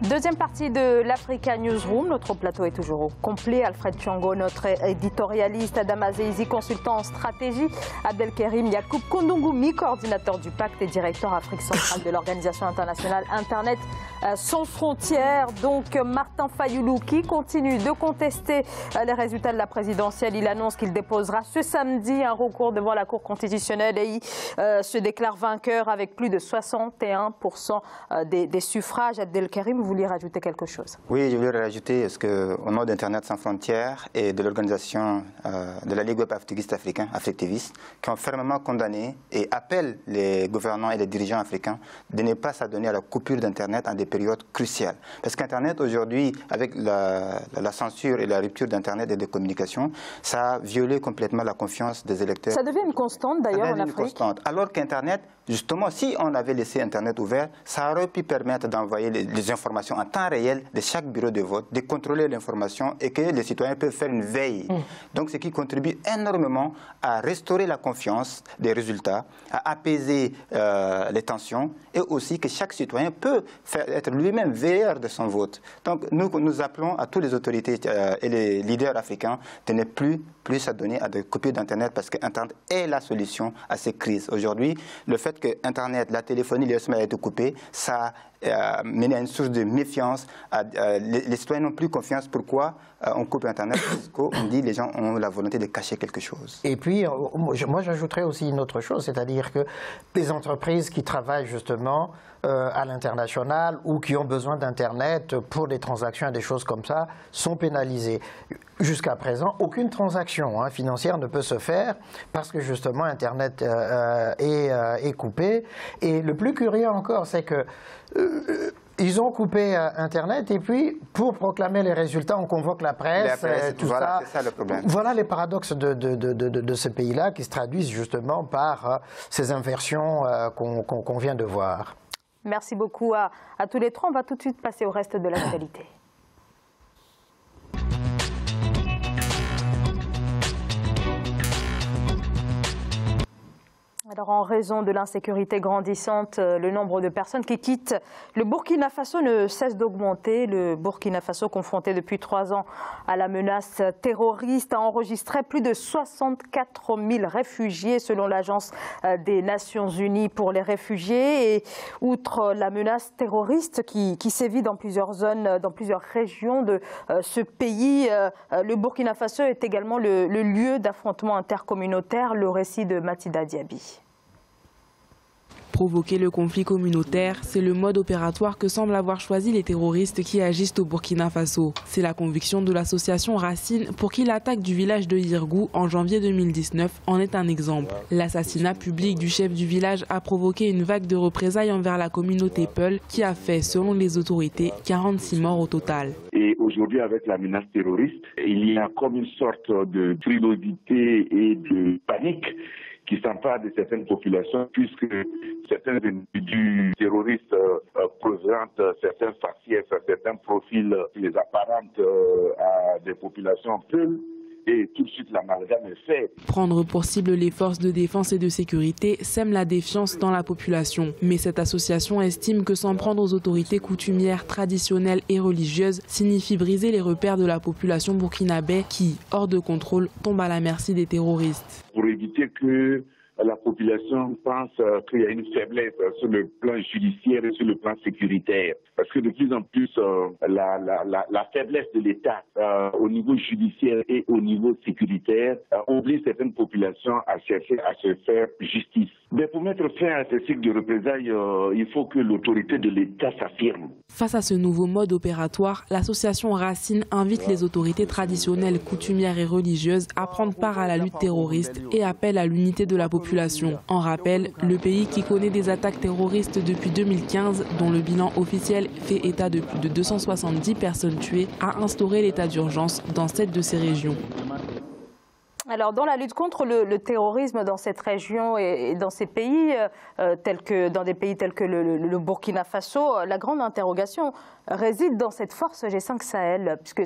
Deuxième partie de l'Africa Newsroom. Notre plateau est toujours au complet. Alfred Thiango, notre éditorialiste, Adama Zeizi, consultant en stratégie, Abdelkerim Yacoub Kondongoumi, coordinateur du pacte et directeur Afrique centrale de l'organisation internationale Internet sans frontières. Donc Martin Fayulu qui continue de contester les résultats de la présidentielle. Il annonce qu'il déposera ce samedi un recours devant la Cour constitutionnelle et il se déclare vainqueur avec plus de 61% des suffrages. Abdelkerim, vous vouliez rajouter quelque chose? Oui, je voulais rajouter qu'au nom d'Internet sans frontières et de l'organisation de la Ligue web activiste africain, Africtiviste, qui ont fermement condamné et appellent les gouvernants et les dirigeants africains de ne pas s'adonner à la coupure d'Internet en des périodes cruciales. Parce qu'Internet aujourd'hui, avec la censure et la rupture d'Internet et des communications, ça a violé complètement la confiance des électeurs. Ça devient une constante d'ailleurs en Afrique. Constante. Alors qu'Internet, justement, si on avait laissé Internet ouvert, ça aurait pu permettre d'envoyer les informations en temps réel de chaque bureau de vote, de contrôler l'information et que les citoyens peuvent faire une veille. Donc ce qui contribue énormément à restaurer la confiance des résultats, à apaiser les tensions et aussi que chaque citoyen peut être lui-même veilleur de son vote. Donc nous appelons à toutes les autorités et les leaders africains de ne plus s'adonner à des coupures d'Internet parce que Internet est la solution à ces crises. Aujourd'hui, le fait que Internet, la téléphonie, les SMS aient été coupés, ça a mené à une source de méfiance. Les citoyens n'ont plus confiance. Pourquoi on coupe Internet? Parce qu'on dit que les gens ont la volonté de cacher quelque chose. Et puis, moi j'ajouterais aussi une autre chose, c'est-à-dire que les entreprises qui travaillent justement à l'international ou qui ont besoin d'Internet pour des transactions et des choses comme ça sont pénalisées. Jusqu'à présent, aucune transaction financière ne peut se faire parce que justement Internet est coupé. Et le plus curieux encore, c'est que ils ont coupé Internet et puis, pour proclamer les résultats, on convoque la presse, tout voilà, ça. C'est ça le problème. Voilà les paradoxes de ces pays-là qui se traduisent justement par ces inversions qu'on vient de voir. Merci beaucoup à tous les trois. On va tout de suite passer au reste de l'actualité. Alors, en raison de l'insécurité grandissante, le nombre de personnes qui quittent le Burkina Faso ne cesse d'augmenter. Le Burkina Faso, confronté depuis 3 ans à la menace terroriste, a enregistré plus de 64 000 réfugiés selon l'Agence des Nations Unies pour les réfugiés. Et outre la menace terroriste qui sévit dans plusieurs zones, dans plusieurs régions de ce pays, le Burkina Faso est également le lieu d'affrontements intercommunautaires. Le récit de Mathilda Diaby. Provoquer le conflit communautaire, c'est le mode opératoire que semblent avoir choisi les terroristes qui agissent au Burkina Faso. C'est la conviction de l'association Racine pour qui l'attaque du village de Yirgou en janvier 2019 en est un exemple. L'assassinat public du chef du village a provoqué une vague de représailles envers la communauté Peul qui a fait, selon les autorités, 46 morts au total. Et aujourd'hui, avec la menace terroriste, il y a comme une sorte de frilosité et de panique qui s'emparent de certaines populations, puisque certains individus terroristes présentent certains faciès, certains profils qui les apparentent à des populations peules. Et tout de suite, l'amalgame est fait. Prendre pour cible les forces de défense et de sécurité sème la défiance dans la population. Mais cette association estime que s'en prendre aux autorités coutumières, traditionnelles et religieuses signifie briser les repères de la population burkinabé qui, hors de contrôle, tombe à la merci des terroristes. Pour éviter que la population pense qu'il y a une faiblesse sur le plan judiciaire et sur le plan sécuritaire. Parce que de plus en plus, la faiblesse de l'État au niveau judiciaire et au niveau sécuritaire oblige certaines populations à chercher à se faire justice. Mais pour mettre fin à ce cycle de représailles, il faut que l'autorité de l'État s'affirme. Face à ce nouveau mode opératoire, l'association Racine invite les autorités traditionnelles, coutumières et religieuses à prendre part à la lutte terroriste et appelle à l'unité de la population. En rappel, le pays qui connaît des attaques terroristes depuis 2015, dont le bilan officiel fait état de plus de 270 personnes tuées, a instauré l'état d'urgence dans 7 de ces régions. Alors, dans la lutte contre le terrorisme dans cette région et dans ces pays, dans des pays tels que le Burkina Faso, la grande interrogation réside dans cette force G5 Sahel, puisque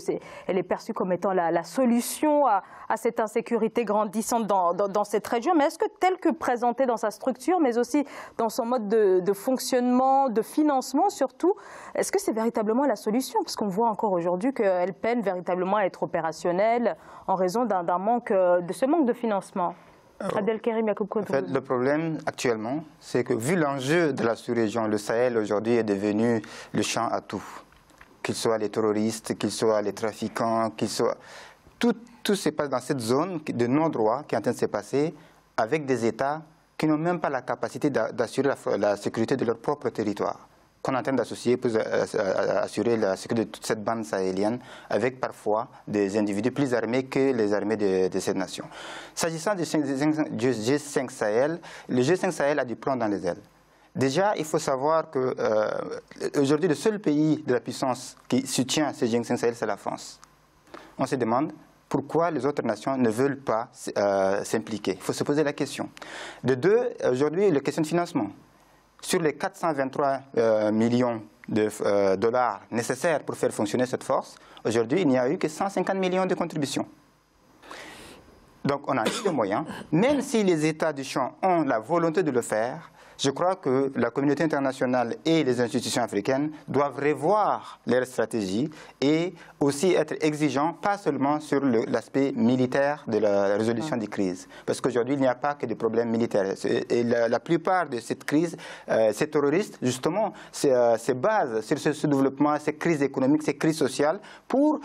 elle est perçue comme étant la solution à cette insécurité grandissante dans cette région. Mais est-ce que, telle que présentée dans sa structure, mais aussi dans son mode de fonctionnement, de financement surtout, est-ce que c'est véritablement la solution? Parce qu'on voit encore aujourd'hui qu'elle peine véritablement à être opérationnelle en raison de ce manque de financement. Abdelkerim Yacoub Kondongo. En fait, le problème actuellement, c'est que vu l'enjeu de la sous-région, le Sahel aujourd'hui est devenu le champ à tout. Qu'ils soient les terroristes, qu'ils soient les trafiquants, qu'ils soient... Tout se passe dans cette zone de non-droit qui est en train de se passer avec des États qui n'ont même pas la capacité d'assurer la sécurité de leur propre territoire, qu'on est en train d'associer pour assurer la sécurité de toute cette bande sahélienne avec parfois des individus plus armés que les armées de cette nation. S'agissant du G5 Sahel, le G5 Sahel a du plomb dans les ailes. Déjà, il faut savoir qu'aujourd'hui, le seul pays de la puissance qui soutient ce G5 Sahel, c'est la France. On se demande pourquoi les autres nations ne veulent pas s'impliquer. Il faut se poser la question. De deux, aujourd'hui, la question de financement. Sur les 423 millions de dollars nécessaires pour faire fonctionner cette force, aujourd'hui, il n'y a eu que 150 millions de contributions. Donc, on a mis les moyens. Même si les États du champ ont la volonté de le faire, je crois que la communauté internationale et les institutions africaines doivent revoir leur stratégie et aussi être exigeants, pas seulement sur l'aspect militaire de la résolution des crises. Parce qu'aujourd'hui, il n'y a pas que des problèmes militaires. Et la plupart de cette crise, ces terroristes, justement, se basent sur ce développement, ces crises économiques, ces crises sociales, pour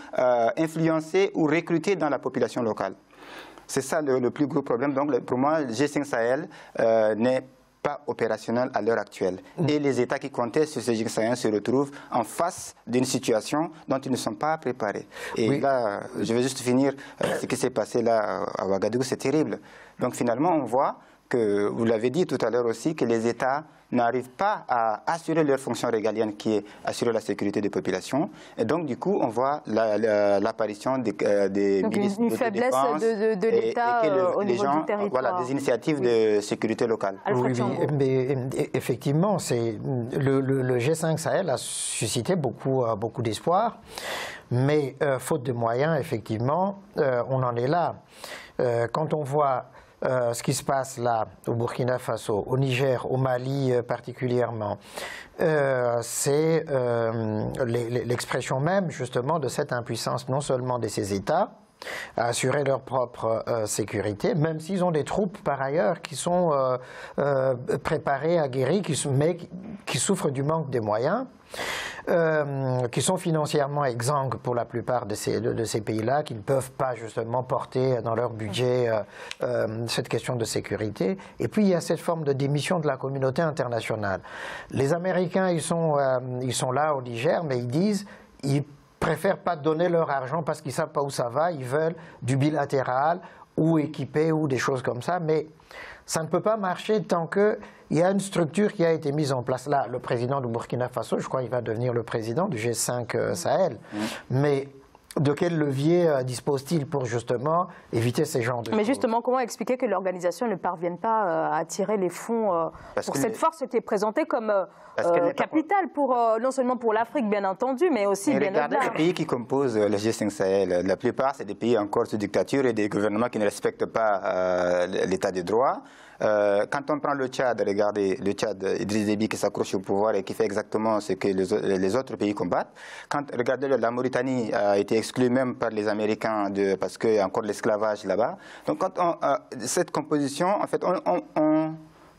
influencer ou recruter dans la population locale. C'est ça le plus gros problème. Donc, pour moi, le G5 Sahel n'est pas opérationnel à l'heure actuelle. Et les États qui comptaient sur ce G5 Sahel se retrouvent en face d'une situation dont ils ne sont pas préparés. Et oui, là, je vais juste finir, ce qui s'est passé là à Ouagadougou, c'est terrible. Donc finalement, on voit que, vous l'avez dit tout à l'heure aussi, que les États n'arrivent pas à assurer leur fonction régalienne qui est assurer la sécurité des populations. Et donc, du coup, on voit l'apparition des ministres une faiblesse de l'État au niveau du territoire. Voilà, des initiatives de sécurité locale. Oui, mais effectivement, le G5 Sahel a suscité beaucoup d'espoir, mais faute de moyens, effectivement, on en est là. Quand on voit ce qui se passe là, au Burkina Faso, au Niger, au Mali particulièrement, c'est l'expression même justement de cette impuissance non seulement de ces États à assurer leur propre sécurité, même s'ils ont des troupes par ailleurs qui sont préparées, aguerries, mais qui souffrent du manque des moyens, qui sont financièrement exsangues pour la plupart de ces pays-là, qui ne peuvent pas justement porter dans leur budget cette question de sécurité. Et puis il y a cette forme de démission de la communauté internationale. Les Américains, ils sont là au Niger, mais ils disent ils préfèrent pas donner leur argent parce qu'ils savent pas où ça va, ils veulent du bilatéral ou équipé ou des choses comme ça, mais ça ne peut pas marcher tant qu'il y a une structure qui a été mise en place. Là, le président du Burkina Faso, je crois qu'il va devenir le président du G5 Sahel. Mais de quel levier dispose-t-il pour justement éviter ces genres de choses? Mais justement, comment expliquer que l'organisation ne parvienne pas à attirer les fonds pour cette force qui est présentée comme capitale, non sellement pour l'Afrique, bien entendu, mais aussi bien au-delà. Regardez les pays qui composent le G5 Sahel. La plupart, c'est des pays encore sous dictature et des gouvernements qui ne respectent pas l'état de droit. Quand on prend le Tchad, regardez le Tchad, Idriss Déby qui s'accroche au pouvoir et qui fait exactement ce que les autres pays combattent. Regardez, la Mauritanie a été exclue même par les Américains parce qu'il y a encore l'esclavage là-bas. Donc cette composition, en fait, on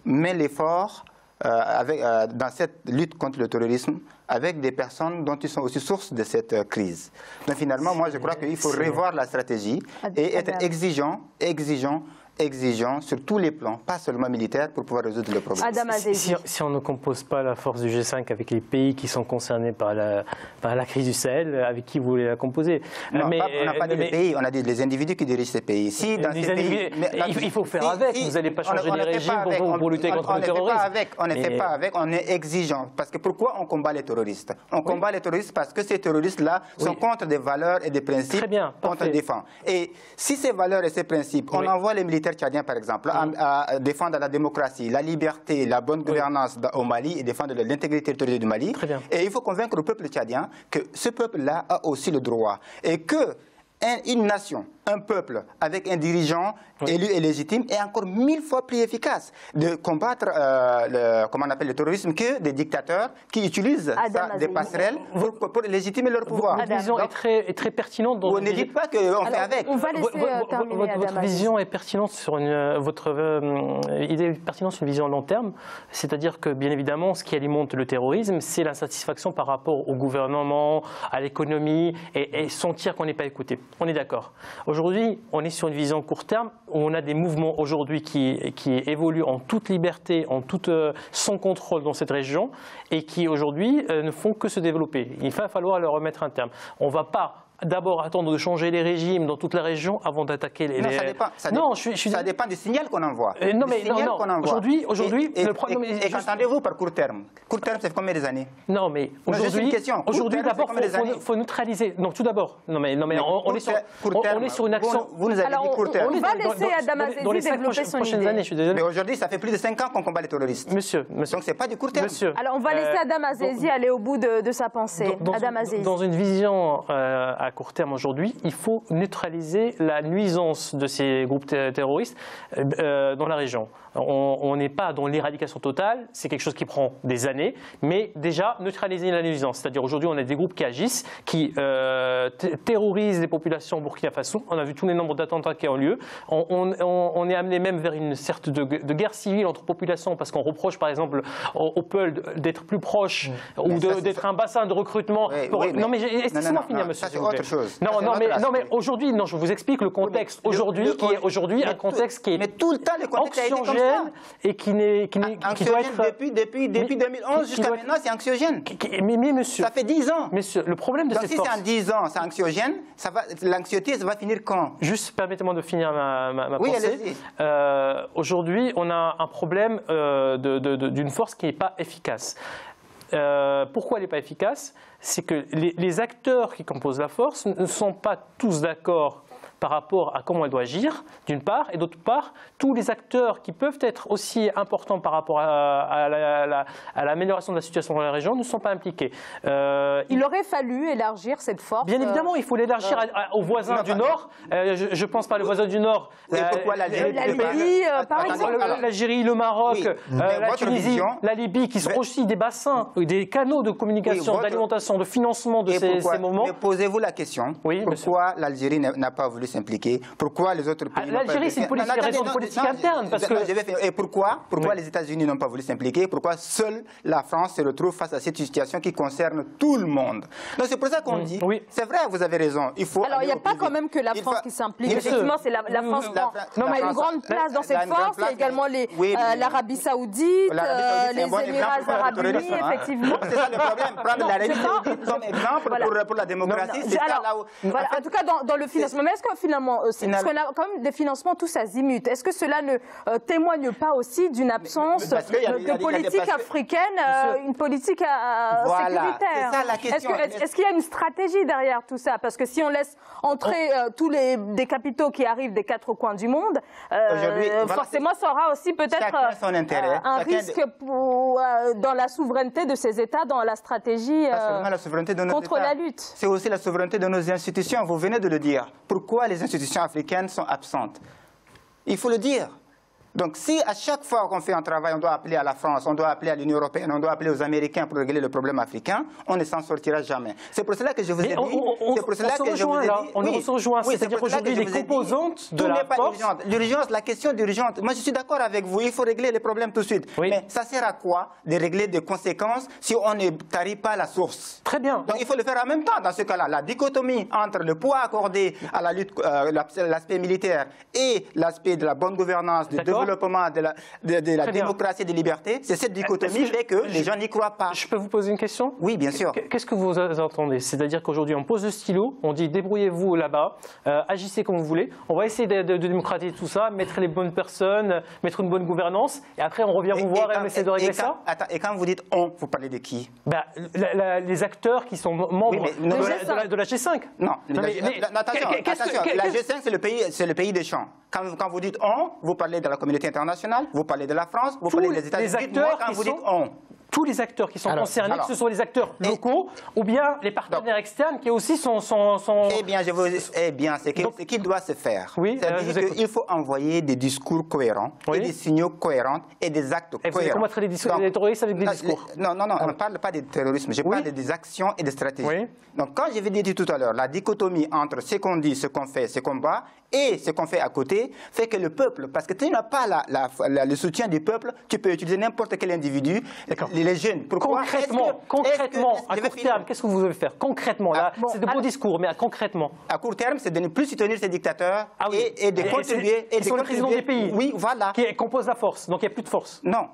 met l'effort dans cette lutte contre le terrorisme avec des personnes dont ils sont aussi source de cette crise. Donc finalement, moi je crois qu'il faut revoir la stratégie et être exigeant exigeants sur tous les plans, pas seulement militaires, pour pouvoir résoudre le problème. Adam Azezi. Si on ne compose pas la force du G5 avec les pays qui sont concernés par la crise du Sahel, avec qui vous voulez la composer? Non, on n'a pas dit les pays, on a dit les individus qui dirigent ces pays. Si dans ces pays, il faut faire avec, vous n'allez pas changer les régimes pour lutter contre le terrorisme. On ne fait pas avec, on est exigeant. Parce que pourquoi on combat les terroristes? On combat les terroristes parce que ces terroristes-là sont contre des valeurs et des principes qu'on défend. Et si ces valeurs et ces principes, on envoie les militaires tchadiens, par exemple, à défendre la démocratie, la liberté, la bonne gouvernance au Mali et défendre l'intégrité territoriale du Mali. Et il faut convaincre le peuple tchadien que ce peuple-là a aussi le droit. Et que une nation, un peuple avec un dirigeant élu et légitime est encore 1000 fois plus efficace de combattre le terrorisme que des dictateurs qui utilisent des passerelles pour légitimer leur pouvoir. Votre vision est très pertinente. Vous ne dites pas qu'on fait avec. On va laisser terminer votre vision est pertinente sur votre idée est pertinente sur une vision à long terme, c'est-à-dire que bien évidemment ce qui alimente le terrorisme, c'est l'insatisfaction par rapport au gouvernement, à l'économie et sentir qu'on n'est pas écouté. On est d'accord. Aujourd'hui, on est sur une vision court terme où on a des mouvements aujourd'hui qui évoluent en toute liberté, sans contrôle dans cette région et qui aujourd'hui ne font que se développer. Il va falloir leur remettre un terme. On ne va pas d'abord attendre de changer les régimes dans toute la région avant d'attaquer les... Non, ça dépend. Ça dépend du signal qu'on envoie. Non. Aujourd'hui, et qu'entendez-vous par court terme? Court terme, c'est combien des années? Non, mais aujourd'hui, d'abord, il faut neutraliser. Non, tout d'abord. Non, mais on est sur une action... Vous nous avez dit court terme. On va laisser Adam Azezi développer son idée. Années, je suis désolé. Mais aujourd'hui, ça fait plus de 5 ans qu'on combat les terroristes. Monsieur. Donc, c'est pas du court terme. Alors, on va laisser Adam Azezi aller au bout de sa pensée. Adam Azezi. Dans une vision à court terme aujourd'hui, il faut neutraliser la nuisance de ces groupes terroristes dans la région. On n'est pas dans l'éradication totale, c'est quelque chose qui prend des années, mais déjà neutraliser la nuisance. C'est-à-dire aujourd'hui, on a des groupes qui agissent, qui terrorisent les populations au Burkina Faso. On a vu tous les nombres d'attentats qui ont lieu. On est amené même vers une sorte de guerre civile entre populations parce qu'on reproche par exemple au Peul d'être plus proche ou d'être un bassin de recrutement. Non mais laissez-moi finir, monsieur. C'est autre chose. Non, mais aujourd'hui, je vous explique le contexte aujourd'hui, qui est aujourd'hui un contexte qui est mais tout le temps le contexte a été comme ça. Et qui doit être depuis 2011 jusqu'à maintenant, c'est anxiogène. Mais monsieur, ça fait 10 ans. Monsieur, le problème de cette force. Donc si c'est en 10 ans, c'est anxiogène, l'anxiété, ça va finir quand? Juste permettez-moi de finir ma oui, pensée. Aujourd'hui, on a un problème d'une force qui n'est pas efficace. Pourquoi elle n'est pas efficace? C'est que les acteurs qui composent la force ne sont pas tous d'accord par rapport à comment elle doit agir, d'une part, et d'autre part, tous les acteurs qui peuvent être aussi importants par rapport à l'amélioration de la situation dans la région ne sont pas impliqués. Il aurait fallu élargir cette force. Bien évidemment, il faut l'élargir aux voisins du Nord. Je ne pense pas aux voisins du Nord. Et pourquoi l'Algérie? Par exemple. L'Algérie, le Maroc, la Tunisie, la Libye, qui sont aussi des bassins, des canaux de communication, d'alimentation, de financement de ces moments. Mais posez-vous la question, pourquoi l'Algérie n'a pas voulu s'impliquer? Pourquoi les autres pays? L'Algérie, c'est une raison politique interne. Et pourquoi les États-Unis n'ont pas voulu s'impliquer? Pourquoi seule la France se retrouve face à cette situation qui concerne tout le monde? Donc c'est pour ça qu'on dit, c'est vrai, vous avez raison. Alors il n'y a pas quand même que la France qui s'implique. Effectivement, c'est la France qui a une grande place dans cette force. Il y a également l'Arabie Saoudite, les Émirats Arabes Unis, effectivement. C'est ça le problème. Prendre l'Arabie Saoudite comme exemple pour la démocratie, c'est ça là où... En tout cas, dans le financement. Mais est-ce que finalement, parce qu'on a quand même des financements tous azimuts, est-ce que cela ne témoigne pas aussi d'une absence de politique africaine, une politique sécuritaire? C'est ça la question. Est-ce qu'il y a une stratégie derrière tout ça? Parce que si on laisse entrer tous des capitaux qui arrivent des 4 coins du monde, forcément ça aura aussi peut-être un risque dans la souveraineté de ces États, dans la stratégie contre la lutte. C'est aussi la souveraineté de nos institutions, vous venez de le dire. Pourquoi les institutions africaines sont absentes? Il faut le dire. Donc si à chaque fois qu'on fait un travail, on doit appeler à la France, on doit appeler à l'Union européenne, on doit appeler aux Américains pour régler le problème africain, on ne s'en sortira jamais. C'est pour cela que je vous ai dit... On se rejoint, c'est-à-dire qu'aujourd'hui, les composantes de la force... L'urgence, la question d'urgence, moi je suis d'accord avec vous, il faut régler les problèmes tout de suite. Oui. Mais ça sert à quoi de régler des conséquences si on ne tarit pas la source? Très bien. Donc il faut le faire en même temps dans ce cas-là. La dichotomie entre le poids accordé à la lutte, l'aspect militaire et l'aspect de la bonne gouvernance, du développement de la démocratie et des libertés, c'est cette dichotomie qui fait que les gens n'y croient pas. Je peux vous poser une question? Oui, bien sûr. Qu'est-ce que vous entendez? C'est-à-dire qu'aujourd'hui, on pose le stylo, on dit débrouillez-vous là-bas, agissez comme vous voulez, on va essayer de démocratiser tout ça, mettre les bonnes personnes, mettre une bonne gouvernance, et après on revient vous voir et on essaie de régler ça? Et quand vous dites on, vous parlez de qui? Les acteurs qui sont membres de la G5. Non, attention, la G5 c'est le pays des champs. Quand vous dites on, vous parlez de la communauté internationale, vous parlez de la France, vous parlez des États-Unis. Quand vous dites on. Tous les acteurs qui sont concernés, que ce soit les acteurs locaux ou bien les partenaires externes qui aussi sont... Eh bien, c'est ce qui doit se faire. Oui, c'est-à-dire qu'il faut envoyer des discours cohérents, et des signaux cohérents et des actes cohérents. Vous allez combattre les terroristes avec des discours? Non, on ne parle pas de terrorisme, je parle des actions et des stratégies. Oui. Donc, quand je vous ai dit tout à l'heure, la dichotomie entre ce qu'on dit, ce qu'on fait, ce qu'on bat, et ce qu'on fait à côté, fait que le peuple, parce que tu n'as pas le soutien du peuple, tu peux utiliser n'importe quel individu, les jeunes. Pourquoi? Concrètement, à court terme, qu'est-ce que vous voulez faire? Concrètement, là, c'est de beaux discours, mais concrètement. À court terme, c'est de ne plus soutenir ces dictateurs et de contribuer. Ils sont les présidents des pays. Oui, voilà. Qui composent la force, donc il n'y a plus de force. Non,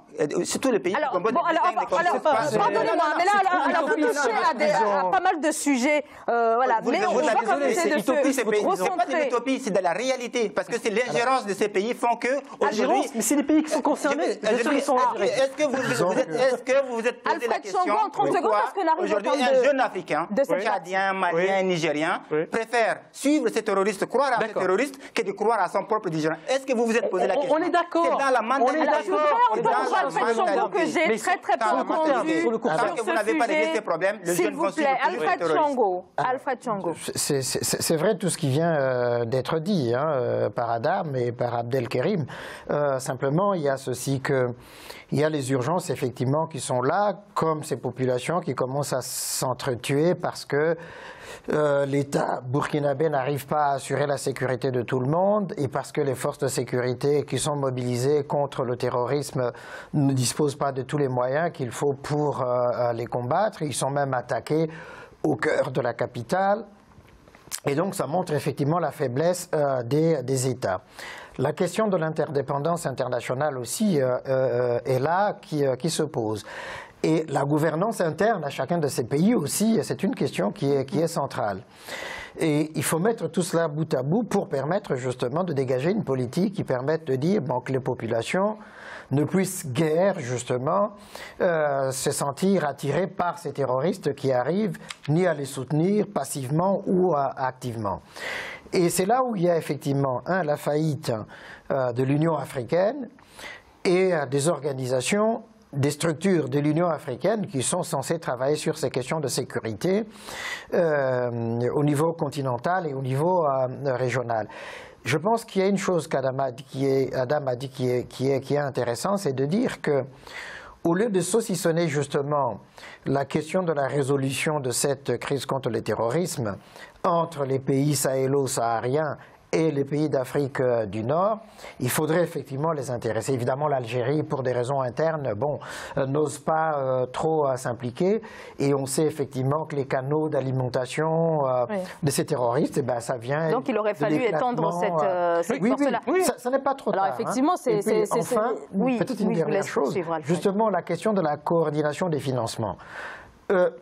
c'est tous les pays qui composent pardonnez-moi, mais là, vous touchez à pas mal de sujets. Voilà, mais on va pas essayer de se recentrer. Ce n'est pas de l'utopie, c'est de la réalité. Parce que c'est l'ingérence de ces pays font que aujourd'hui... Mais c'est les pays qui sont concernés. Est-ce que vous vous êtes posé la question pourquoi aujourd'hui un jeune Africain, Tchadien, Malien, Nigérien, préfère suivre ces terroristes, croire à ces terroristes, que de croire à son propre dirigeant? Est-ce que vous vous êtes posé la question? On est d'accord. C'est dans la mentalité. Je voudrais entendre Alfred Chongo que j'ai très peu entendu Tant que vous n'avez pas réglé ces problèmes, le jeune va suivre Alfred Chongo. C'est vrai tout ce qui vient d'être dit par Adam et par Abdelkerim. Simplement, il y a ceci il y a les urgences effectivement qui sont là, comme ces populations qui commencent à s'entretuer parce que l'État burkinabé n'arrive pas à assurer la sécurité de tout le monde et parce que les forces de sécurité qui sont mobilisées contre le terrorisme ne disposent pas de tous les moyens qu'il faut pour les combattre. Ils sont même attaqués au cœur de la capitale. Et donc ça montre effectivement la faiblesse des États. La question de l'interdépendance internationale aussi est là, qui se pose. Et la gouvernance interne à chacun de ces pays aussi, c'est une question qui est centrale. Et il faut mettre tout cela bout à bout pour permettre justement de dégager une politique qui permette de dire que les populations ne puissent guère justement se sentir attirées par ces terroristes qui arrivent, ni à les soutenir passivement ou activement. Et c'est là où il y a effectivement, la faillite de l'Union africaine et des organisations, des structures de l'Union africaine qui sont censées travailler sur ces questions de sécurité au niveau continental et au niveau régional. Je pense qu'il y a une chose qu'Adam a dit qui est intéressante, c'est de dire que au lieu de saucissonner justement la question de la résolution de cette crise contre le terrorisme entre les pays sahélo-sahariens et les pays d'Afrique du Nord, il faudrait effectivement les intéresser. Évidemment, l'Algérie, pour des raisons internes, n'ose pas trop s'impliquer. Et on sait effectivement que les canaux d'alimentation de ces terroristes, ça vient. Donc il aurait fallu étendre cette force-là. Oui, ça n'est pas trop tard. Alors effectivement, enfin, peut-être une dernière chose, justement la question de la coordination des financements.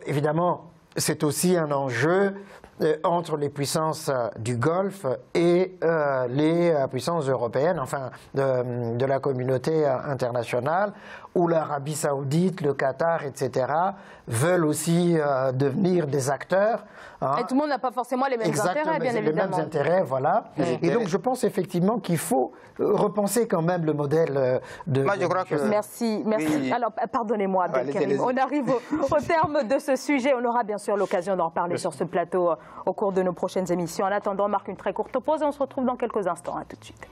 Évidemment, c'est aussi un enjeu entre les puissances du Golfe et les puissances européennes, enfin de la communauté internationale, où l'Arabie Saoudite, le Qatar, etc., veulent aussi devenir des acteurs. Et tout le monde n'a pas forcément les mêmes intérêts, bien évidemment. Les mêmes intérêts, voilà. Et donc je pense effectivement qu'il faut repenser quand même le modèle de... Moi, je crois que... Merci. Oui. Alors, pardonnez-moi, Abdelkerim, on arrive au terme de ce sujet. On aura bien sûr l'occasion d'en reparler sur ce plateau au cours de nos prochaines émissions. En attendant, on marque une très courte pause et on se retrouve dans quelques instants. À tout de suite.